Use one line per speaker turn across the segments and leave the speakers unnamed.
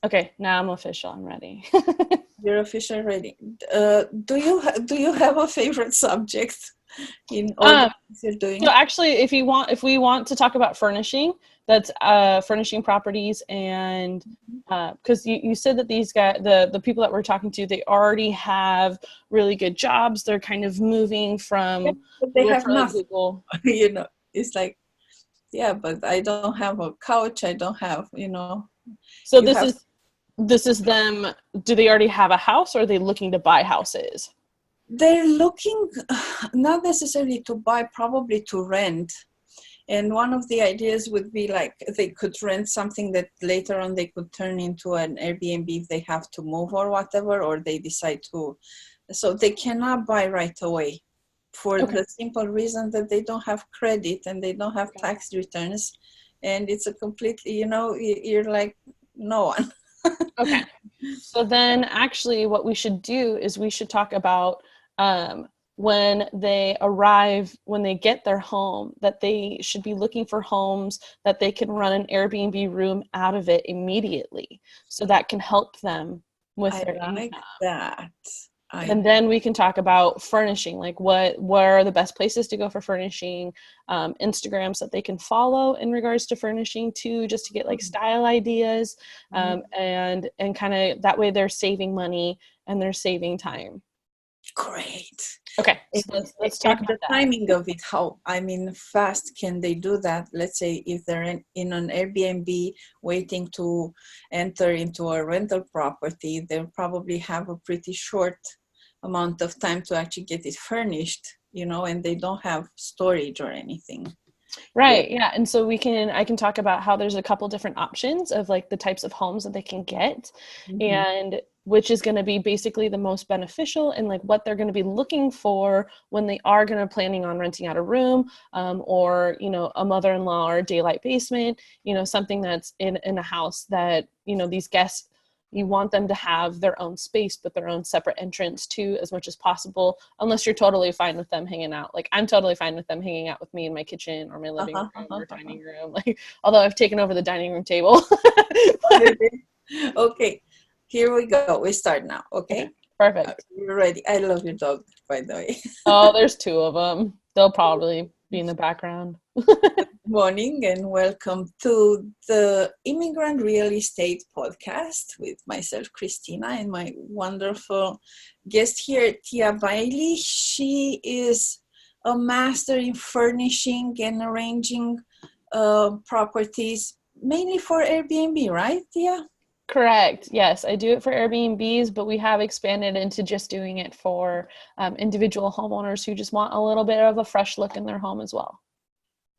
Okay, now I'm official. I'm ready.
You're officially ready. Do you have a favorite subject in all the
Um,
things you're
so
doing?
actually, if we want to talk about furnishing, that's furnishing properties, and because you said that these guys, the people that we're talking to, they already have really good jobs. They're kind of moving
Yeah,
from
but they have
literally
nothing.
Google.
It's like, yeah, but I don't have a couch. I don't have,
So
you have.
this is them. Do they already have a house, or are they looking to buy houses?
They're looking not necessarily to buy, probably to rent. And one of the ideas would be like they could rent something that later on they could turn into an Airbnb if they have to move or whatever, or they decide to. So they cannot buy right away for
Okay.
the simple reason that they don't have credit and they don't have
Okay.
tax returns. And it's a completely, you're like no one.
Okay. So then actually what we should do is we should talk about when they arrive, when they get their home, that they should be looking for homes that they can run an Airbnb room out of it immediately. So that can help them with
I
their
like
income.
that. I
And then we can talk about furnishing, like where are the best places to go for furnishing, Instagrams that they can follow in regards to furnishing too, just to get like style ideas, and kind of that way they're saving money and they're saving time.
great.
Okay, so
And,
let's talk
and
about
the
that.
timing of it, how, I mean, fast can they do that? Let's say if they're in an Airbnb waiting to enter into a rental property, they'll probably have a pretty short amount of time to actually get it furnished, and they don't have storage or anything. Good.
Right, yeah. And so I can talk about how there's a couple different options of like the types of homes that they can get,
Mhm.
and which is going to be basically the most beneficial, and like what they're going to be looking for when they are going to planning on renting out a room, or a mother-in-law or a daylight basement, something that's in a house that these guests, you want them to have their own space but their own separate entrance too, as much as possible, unless you're totally fine with them hanging out. Like I'm totally fine with them hanging out with me in my kitchen or my living
Uh-huh,
room
uh-huh,
or
uh-huh.
dining room, like although I've taken over the dining room table.
You did? Okay, here we go. We start now. Okay,
Okay, perfect.
you're ready. I love your dog, by the way.
Oh, there's two of them. They'll probably be in the background.
Morning and welcome to the Immigrant Real Estate Podcast with myself, Christina, and my wonderful guest here, Tia Bailey. She is a master in furnishing and arranging properties, mainly for Airbnb, right, Tia?
Correct. Yes, I do it for Airbnbs, but we have expanded into just doing it for individual homeowners who just want a little bit of a fresh look in their home as well.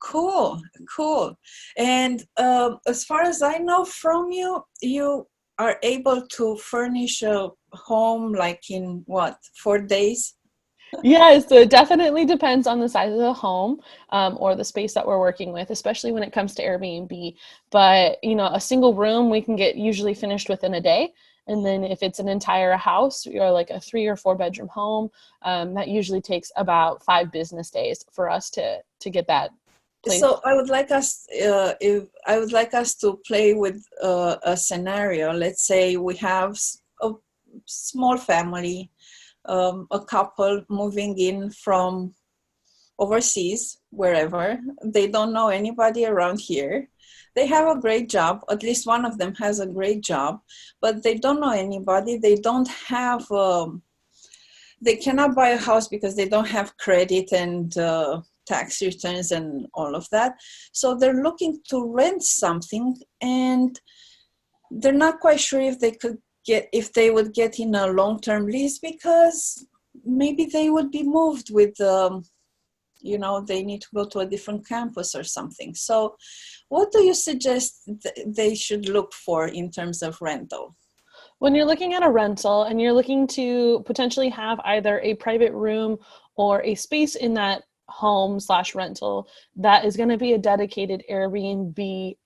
Cool, cool. And as far as I know from you, you are able to furnish a home like in what, 4 days?
Yeah, so it definitely depends on the size of the home, or the space that we're working with, especially when it comes to Airbnb. But, a single room we can get usually finished within a day. And then if it's an entire house or like a 3 or 4 bedroom home, that usually takes about 5 business days for us to get that place.
So I would like us, if I would like us to play with a scenario. Let's say we have a small family, a couple moving in from overseas, wherever. They don't know anybody around here. They have a great job. At least one of them has a great job, but they don't know anybody. They don't have, they cannot buy a house because they don't have credit and tax returns and all of that. So they're looking to rent something, and they're not quite sure if they would get in a long-term lease, because maybe they would be moved with they need to go to a different campus or something. So what do you suggest they should look for in terms of rental?
When you're looking at a rental and you're looking to potentially have either a private room or a space in that home slash rental that is going to be a dedicated Airbnb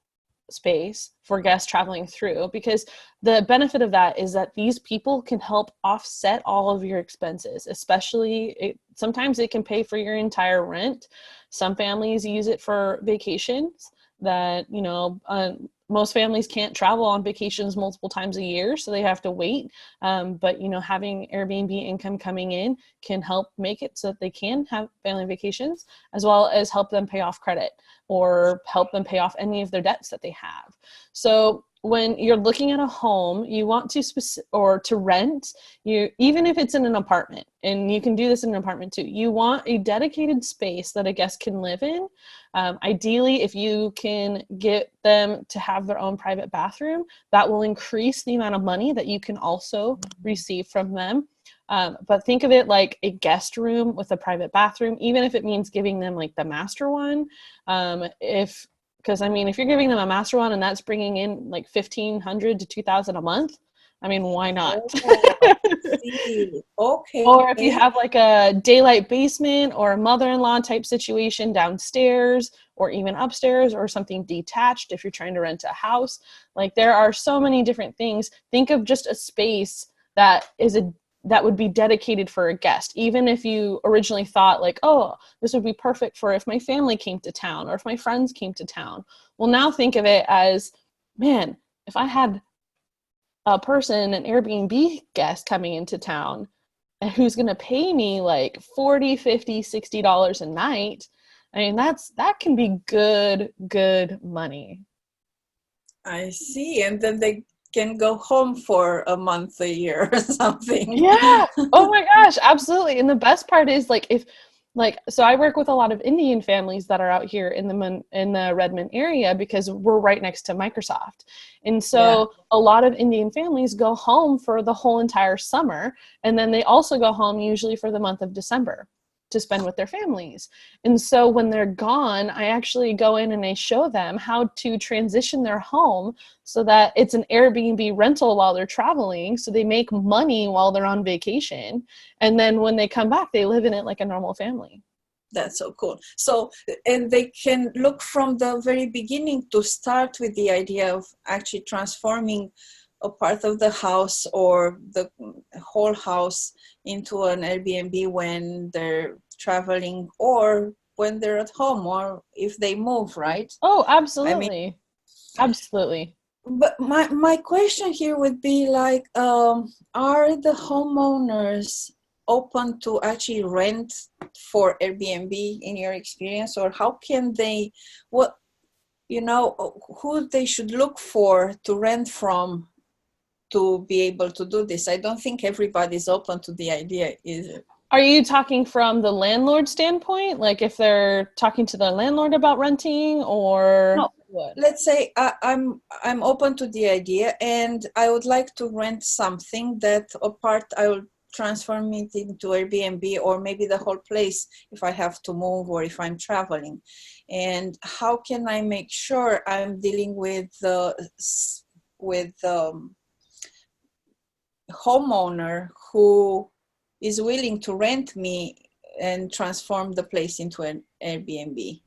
space for guests traveling through, because the benefit of that is that these people can help offset all of your expenses, especially sometimes it can pay for your entire rent. Some families use it for vacations that most families can't travel on vacations multiple times a year, so they have to wait. But, you know, having Airbnb income coming in can help make it so that they can have family vacations, as well as help them pay off credit or help them pay off any of their debts that they have. So when you're looking at a home, you want to or to rent, you, even if it's in an apartment, and you can do this in an apartment too, you want a dedicated space that a guest can live in. Ideally, if you can get them to have their own private bathroom, that will increase the amount of money that you can also receive from them. But think of it like a guest room with a private bathroom, even if it means giving them like the master one. Because I mean, if you're giving them a master one and that's bringing in like $1,500 to $2,000 a month, I mean, why not?
Okay.
Or if you have like a daylight basement or a mother-in-law type situation downstairs or even upstairs, or something detached if you're trying to rent a house, like there are so many different things. Think of just a space that would be dedicated for a guest. Even if you originally thought like, oh, this would be perfect for if my family came to town or if my friends came to town. Well, now think of it as, man, if I had a person, an Airbnb guest coming into town and who's going to pay me like $40, $50, $60 a night, I mean, that can be good money.
I see. And then they can go home for a month, a year or something.
Yeah. Oh my gosh, absolutely. And the best part is so I work with a lot of Indian families that are out here in the Redmond area because we're right next to Microsoft. And so a lot of Indian families go home for the whole entire summer. And then they also go home usually for the month of December to spend with their families. And so when they're gone, I actually go in and I show them how to transition their home so that it's an Airbnb rental while they're traveling. So they make money while they're on vacation. And then when they come back, they live in it like a normal family.
That's so cool. So, and they can look from the very beginning to start with the idea of actually transforming a part of the house or the whole house into an Airbnb when they're traveling or when they're at home or if they move, right?
Oh, absolutely. Absolutely.
But my question here would be like, are the homeowners open to actually rent for Airbnb in your experience, or how can they, who they should look for to rent from to be able to do this? I don't think everybody's open to the idea, is it?
Are you talking from the landlord standpoint? Like if they're talking to the landlord about renting, or
no,
what?
Let's say I'm open to the idea and I would like to rent something that a part I will transform it into Airbnb, or maybe the whole place if I have to move or if I'm traveling. And how can I make sure I'm dealing with homeowner who is willing to rent me and transform the place into an Airbnb?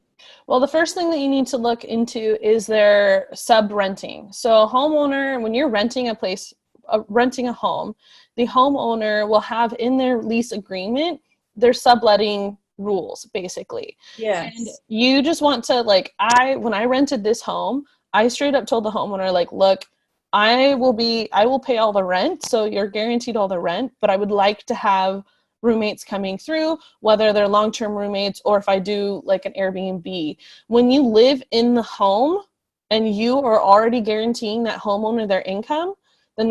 Well, the first thing that you need to look into is their sub-renting. So a homeowner, when you're renting a place, renting a home, the homeowner will have in their lease agreement their subletting rules, basically.
Yes.
And you just want to, when I rented this home, I straight up told the homeowner, like, look, I will pay all the rent, so you're guaranteed all the rent, but I would like to have roommates coming through, whether they're long-term roommates or if I do like an Airbnb. When you live in the home and you are already guaranteeing that homeowner their income, then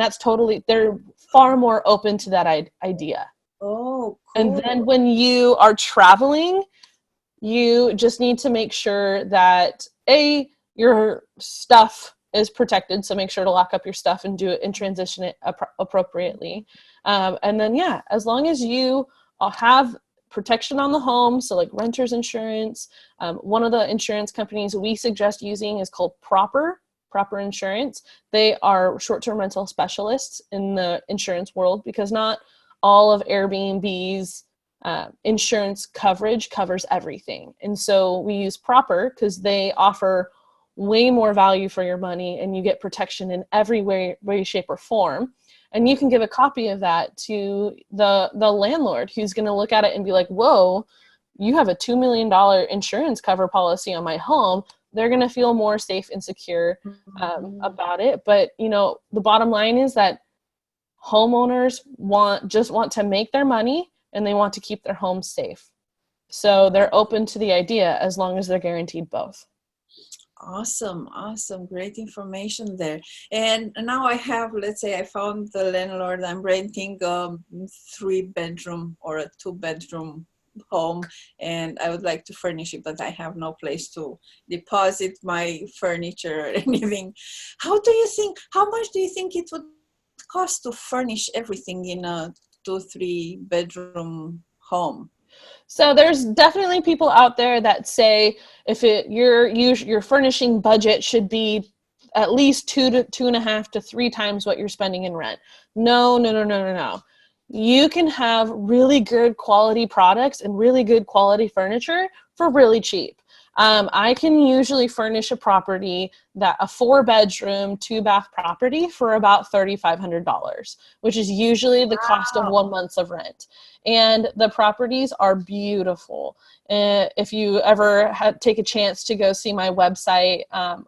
they're far more open to that idea.
Oh, cool.
And then when you are traveling, you just need to make sure that your stuff is protected. So make sure to lock up your stuff and do it and transition it appropriately. And then, as long as you have protection on the home, so like renter's insurance, one of the insurance companies we suggest using is called Proper Insurance. They are short-term rental specialists in the insurance world because not all of Airbnb's insurance coverage covers everything. And so we use Proper because they offer way more value for your money and you get protection in every way, shape, or form. And you can give a copy of that to the landlord who's going to look at it and be like, whoa, you have a $2 million insurance cover policy on my home. they're going to feel more safe and secure about it. But, you know, the bottom line is that homeowners just want to make their money, and they want to keep their homes safe. So they're open to the idea as long as they're guaranteed both.
Awesome. Great information there. And now I have, let's say I found the landlord, I'm renting a 3-bedroom or a 2-bedroom home, and I would like to furnish it, but I have no place to deposit my furniture or anything. How much do you think it would cost to furnish everything in a 2-3 bedroom home?
So there's definitely people out there that say if your furnishing budget should be at least 2.5 to 3 times what you're spending in rent. No. You can have really good quality products and really good quality furniture for really cheap. I can usually furnish a 4-bedroom, 2-bath property for about $3,500, which is usually the cost of 1 month of rent. And the properties are beautiful. If you ever take a chance to go see my website,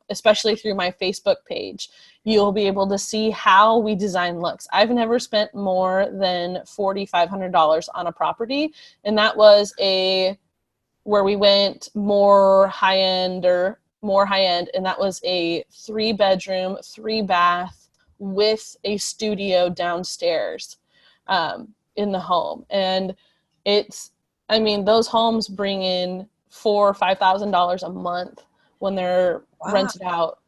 especially through my Facebook page, you'll be able to see how we design looks. I've never spent more than $4,500 on a property, and that was where we went more high end, and that was a 3-bedroom, 3-bath with a studio downstairs in the home. And those homes bring in $4,000 or $5,000 a month when they're rented out.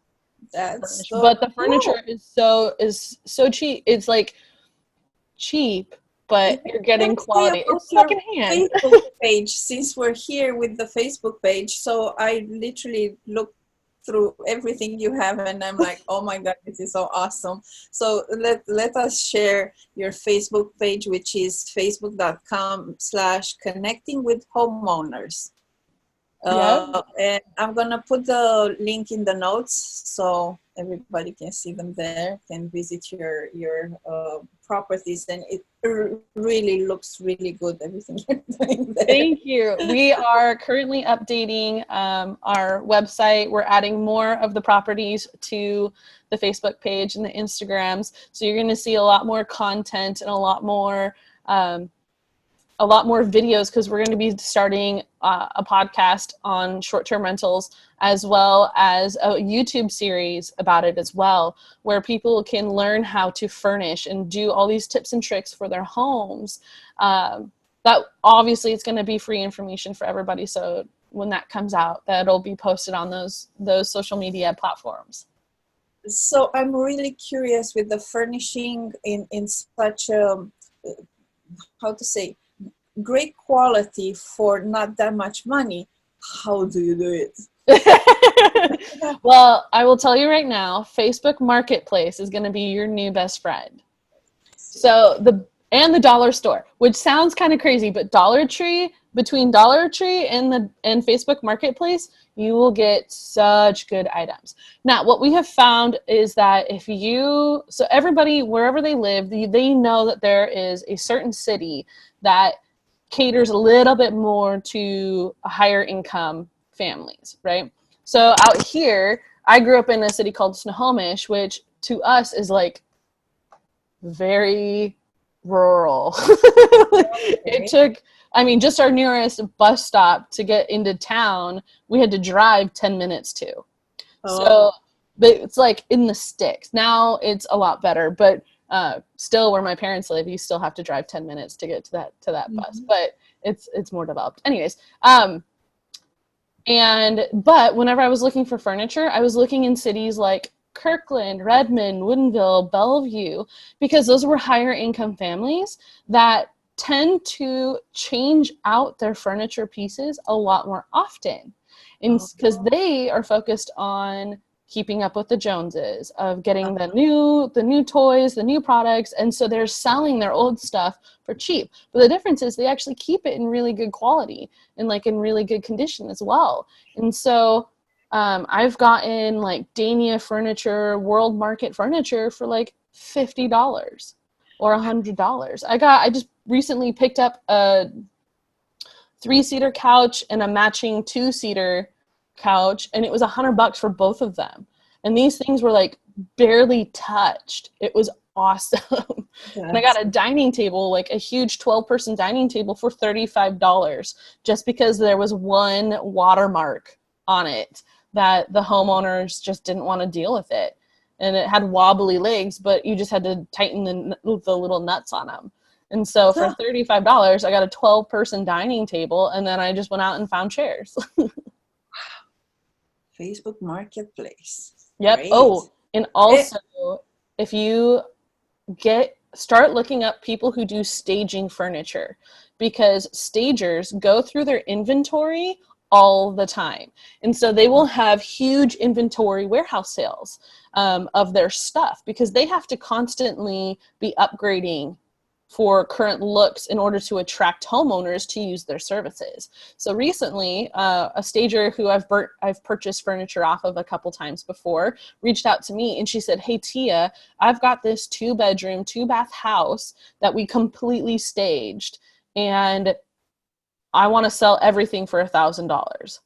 That's so
but the furniture is so cheap. It's like cheap, but you're getting quality. It's secondhand.
Facebook page, since we're here with the Facebook page, so I literally looked through everything you have, and I'm like, oh my God, this is so awesome. So let us share your Facebook page, which is facebook.com/connectingwithhomeowners. And I'm gonna put the link in the notes so everybody can see them there, can visit your properties, and it really looks really good, everything you're doing there.
Thank you. We are currently updating our website. We're adding more of the properties to the Facebook page and the Instagrams, so you're going to see a lot more content and a lot more videos, because we're going to be starting a podcast on short-term rentals, as well as a YouTube series about it as well, where people can learn how to furnish and do all these tips and tricks for their homes. That obviously it's going to be free information for everybody. So when that comes out, that'll be posted on those social media platforms.
So I'm really curious with the furnishing in such great quality for not that much money. How do you do it?
Well, I will tell you right now, Facebook Marketplace is going to be your new best friend. So the dollar store, which sounds kind of crazy, but between Dollar Tree and Facebook Marketplace, you will get such good items. Now, what we have found is that so everybody, wherever they live, they know that there is a certain city that caters a little bit more to higher income families, right? So out here, I grew up in a city called Snohomish, which to us is like very rural. It took, just our nearest bus stop to get into town, we had to drive 10 minutes to. So, but it's like in the sticks. Now it's a lot better, but still where my parents live, you still have to drive 10 minutes to get to that bus, but it's more developed. Anyways, but whenever I was looking for furniture, I was looking in cities like Kirkland, Redmond, Woodinville, Bellevue, because those were higher income families that tend to change out their furniture pieces a lot more often. And because they are focused on keeping up with the Joneses, of getting the new toys, the new products, and so they're selling their old stuff for cheap. But the difference is they actually keep it in really good quality and like in really good condition as well. And so I've gotten like Dania furniture, World Market furniture for like $50 or $100. I just recently picked up a 3-seater couch and a matching 2-seater couch, and it was $100 for both of them. And these things were like barely touched. It was awesome. And I got a dining table, like a huge 12-person dining table for $35, just because there was one watermark on it that the homeowners just didn't want to deal with it. And it had wobbly legs, but you just had to tighten the little nuts on them. And so for $35, I got a 12-person dining table, and then I just went out and found chairs.
Facebook Marketplace.
Yep. Great. Oh, and also if you start looking up people who do staging furniture, because stagers go through their inventory all the time. And so they will have huge inventory warehouse sales of their stuff, because they have to constantly be upgrading for current looks in order to attract homeowners to use their services. So recently, a stager who I've purchased furniture off of a couple times before reached out to me, and she said, "Hey Tia, I've got this 2-bedroom, 2-bath house that we completely staged, and I want to sell everything for $1,000.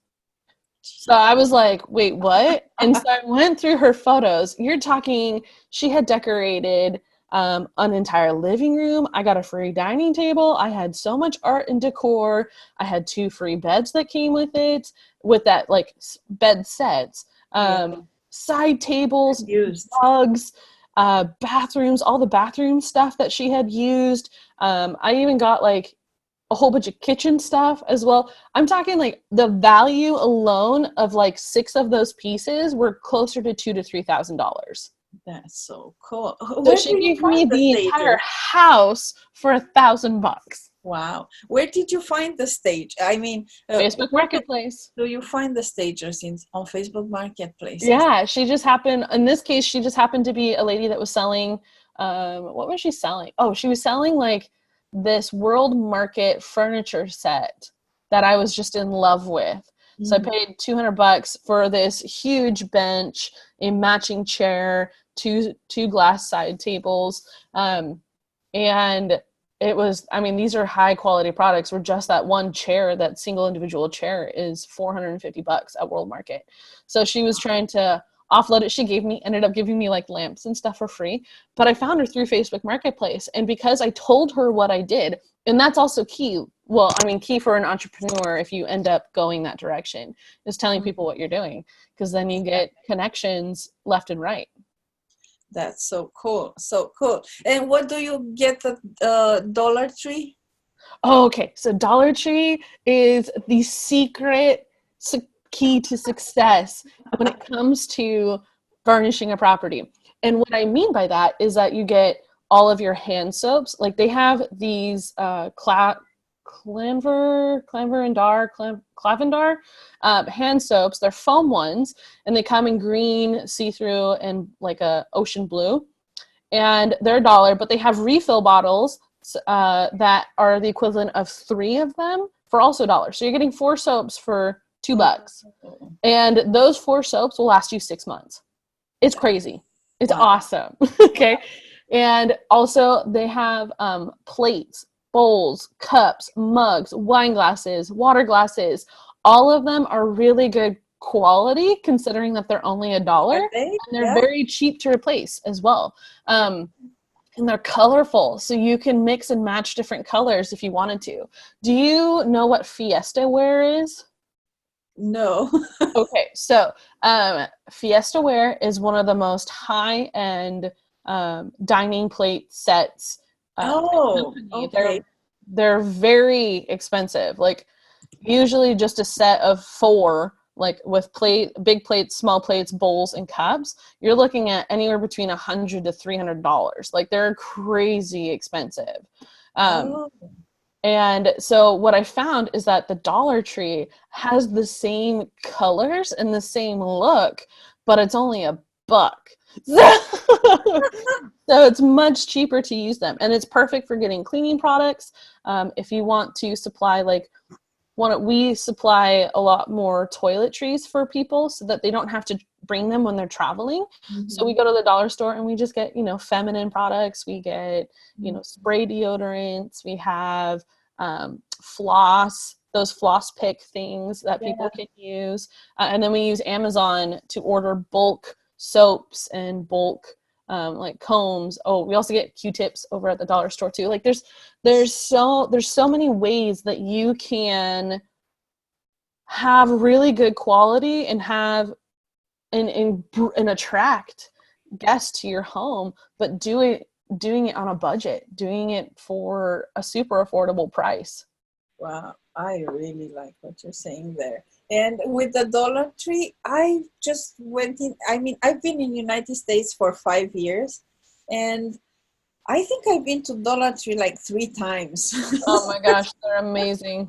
So I was like, wait, what? And so I went through her photos. You're talking, she had decorated an entire living room. I got a free dining table. I had so much art and decor. I had 2 free beds that came with it, with that like bed sets, side tables, rugs, bathrooms, all the bathroom stuff that she had used. I even got like a whole bunch of kitchen stuff as well. I'm talking like the value alone of like 6 of those pieces were closer to $2,000 to $3,000.
That's so cool.
So she gave me the entire house for $1,000.
Wow. Where did you find the stage? I mean,
Facebook Marketplace.
So you find the stagers on Facebook Marketplace?
Yeah, in this case, she just happened to be a lady that was selling, what was she selling? Oh, she was selling like this world market furniture set that I was just in love with. Mm-hmm. So I paid $200 for this huge bench, a matching chair, two glass side tables. And it was, I mean, these are high quality products. For just that one chair, that single individual chair is $450 at World Market. So she was trying to offload it. She ended up giving me like lamps and stuff for free, but I found her through Facebook Marketplace. And because I told her what I did, and that's also key. Well, I mean, key for an entrepreneur, if you end up going that direction, is telling people what you're doing, because then you get connections left and right.
That's so cool. So cool. And what do you get at Dollar Tree?
Oh, okay. So Dollar Tree is the secret key to success when it comes to furnishing a property. And what I mean by that is that you get all of your hand soaps. Like they have these Clavendar hand soaps. They're foam ones, and they come in green, see-through, and like a ocean blue. And they're $1, but they have refill bottles that are the equivalent of 3 of them for also $1. So you're getting 4 soaps for $2. And those 4 soaps will last you 6 months. It's crazy. It's awesome. Okay. And also they have plates, bowls, cups, mugs, wine glasses, water glasses. All of them are really good quality, considering that they're only $1. And they're very cheap to replace as well. And they're colorful, so you can mix and match different colors if you wanted to. Do you know what Fiesta ware is?
No.
Okay, so Fiesta ware is one of the most high-end dining plate sets.
Okay.
They're very expensive. Like usually just a set of 4, like with big plates, small plates, bowls, and cups, you're looking at anywhere between $100 to $300. Like they're crazy expensive. And so what I found is that the Dollar Tree has the same colors and the same look, but it's only $1. So it's much cheaper to use them, and it's perfect for getting cleaning products. If you want to supply we supply a lot more toiletries for people so that they don't have to bring them when they're traveling. Mm-hmm. So we go to the dollar store and we just get, feminine products. We get, spray deodorants. We have floss, those floss pick things that people can use. And then we use Amazon to order bulk soaps and bulk like combs. Oh, we also get Q-tips over at the dollar store too. Like there's so many ways that you can have really good quality and have and attract guests to your home, but doing it on a budget, doing it for a super affordable price.
Wow, I really like what you're saying there. And with the Dollar Tree, I just went in. I mean, I've been in the United States for 5 years, and I think I've been to Dollar Tree like 3 times.
Oh my gosh, they're amazing.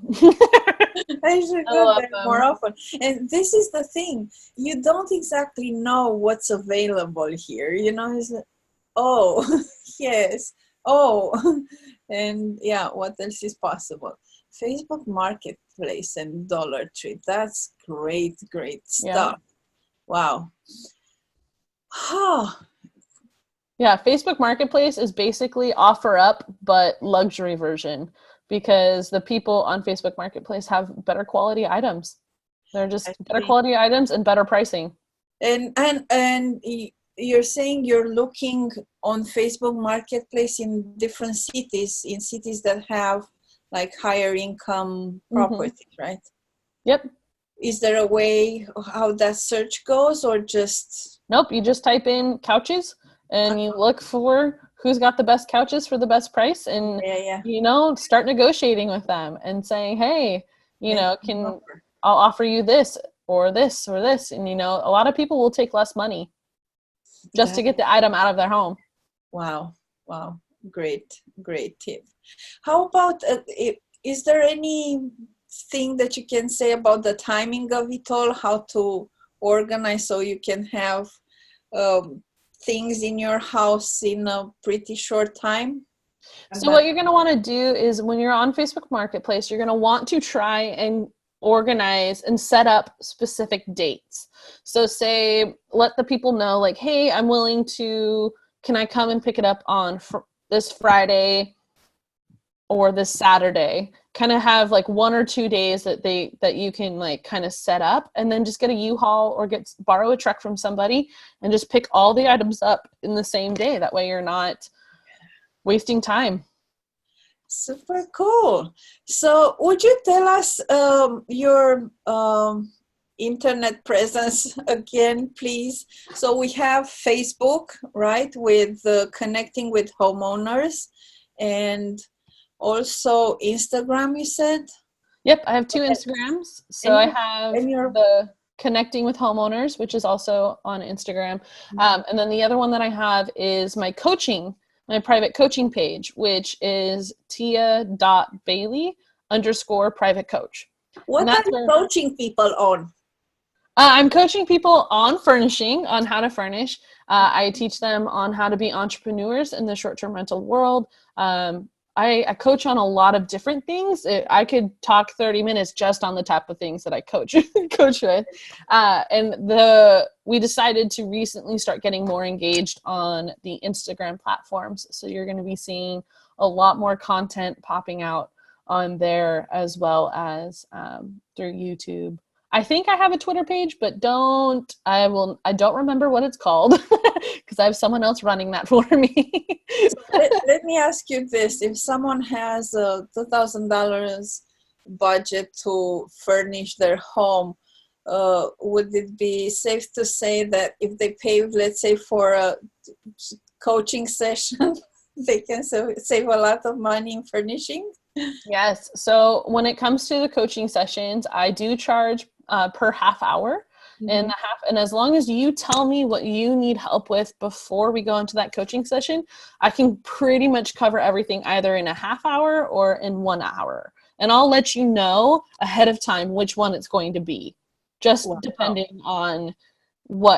I should go there more often. And this is the thing. You don't exactly know what's available here. You know, it's like, oh, yes. Oh, and yeah, what else is possible? Facebook Marketplace and Dollar Tree. That's great stuff. Wow.
Yeah, Facebook Marketplace is basically OfferUp, but luxury version, because the people on Facebook Marketplace have better quality items. They're just better quality items and better pricing.
And you're saying you're looking on Facebook Marketplace in different cities, in cities that have like higher income properties, right?
Yep.
Is there a way how that search goes, or just?
Nope, you just type in couches and you look for who's got the best couches for the best price, and you know, start negotiating with them and saying, hey, you know, I'll offer you this or this or this. And you know, a lot of people will take less money just to get the item out of their home.
Wow. Great tip. How about is there anything that you can say about the timing of it all, how to organize so you can have things in your house in a pretty short time?
So what you're going to want to do is, when you're on Facebook Marketplace, you're going to want to try and organize and set up specific dates. So say, let the people know, like, hey, I'm willing to, can I come and pick it up on this Friday or this Saturday? Kind of have like 1 or 2 days that you can like kind of set up, and then just get a U-Haul or borrow a truck from somebody and just pick all the items up in the same day. That way you're not wasting time.
Super cool. So would you tell us your internet presence again, please? So we have Facebook, right, with connecting with homeowners, and also Instagram, you said?
Yep, I have 2 Instagrams. So I have the Connecting with Homeowners, which is also on Instagram. And then the other one that I have is my private coaching page, which is tia.bailey_private coach.
What are you coaching people on?
I'm coaching people on furnishing, on how to furnish. I teach them on how to be entrepreneurs in the short-term rental world. I coach on a lot of different things. I could talk 30 minutes just on the type of things that I coach with. And we decided to recently start getting more engaged on the Instagram platforms. So you're going to be seeing a lot more content popping out on there, as well as through YouTube. I think I have a Twitter page, but I don't remember what it's called because I have someone else running that for me.
Let me ask you this. If someone has a $2,000 budget to furnish their home, would it be safe to say that if they pay, let's say, for a coaching session, they can save a lot of money in furnishing?
Yes. So when it comes to the coaching sessions, I do charge per half hour. And as long as you tell me what you need help with before we go into that coaching session, I can pretty much cover everything either in a half hour or in 1 hour. And I'll let you know ahead of time which one it's going to be, just depending on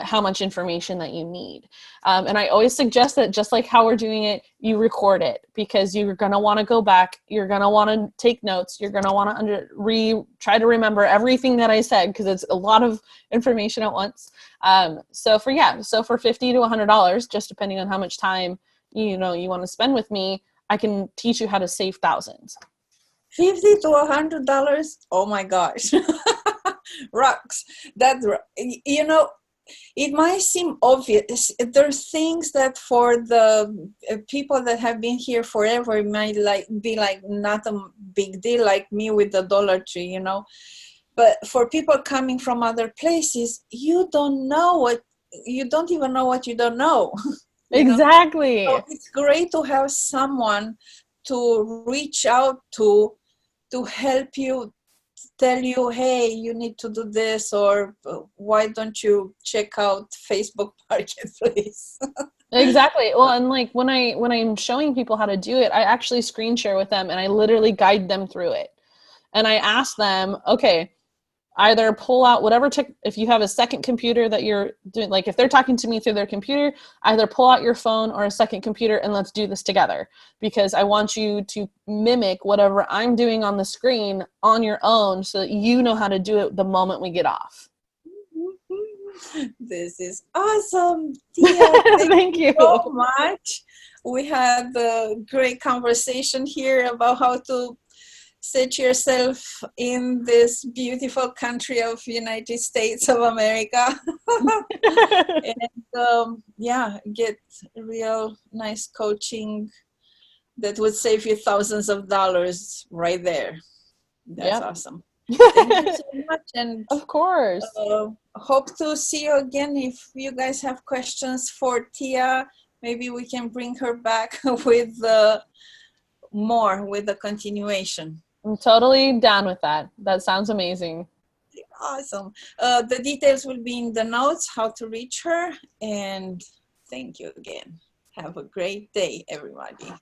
how much information that you need. And I always suggest that, just like how we're doing it, you record it, because you're going to want to go back. You're going to want to take notes. You're going to want to try to remember everything that I said, because it's a lot of information at once. So for $50 to $100, just depending on how much time you want to spend with me, I can teach you how to save thousands.
$50 to $100. Oh my gosh. Rocks. It might seem obvious. There's things that for the people that have been here forever, it might be not a big deal, like me with the Dollar Tree, But for people coming from other places, you don't even know what you don't know.
Exactly.
So it's great to have someone to reach out to help you, tell you, hey, you need to do this, or why don't you check out Facebook Marketplace?
Exactly. Well, and like when I'm showing people how to do it, I actually screen share with them and I literally guide them through it. And I ask them, okay, either pull out whatever if you have a second computer that you're doing, like if they're talking to me through their computer, either pull out your phone or a second computer and let's do this together, because I want you to mimic whatever I'm doing on the screen on your own so that you know how to do it the moment we get off.
This is awesome, Tia.
Thank you
so much. We had a great conversation here about how to set yourself in this beautiful country of United States of America. And get real nice coaching that would save you thousands of dollars right there. That's awesome. Thank you so much. And
of course,
hope to see you again. If you guys have questions for Tia, maybe we can bring her back with more, with the continuation.
I'm totally down with that. That sounds amazing.
Awesome. The details will be in the notes, how to reach her. And thank you again. Have a great day, everybody.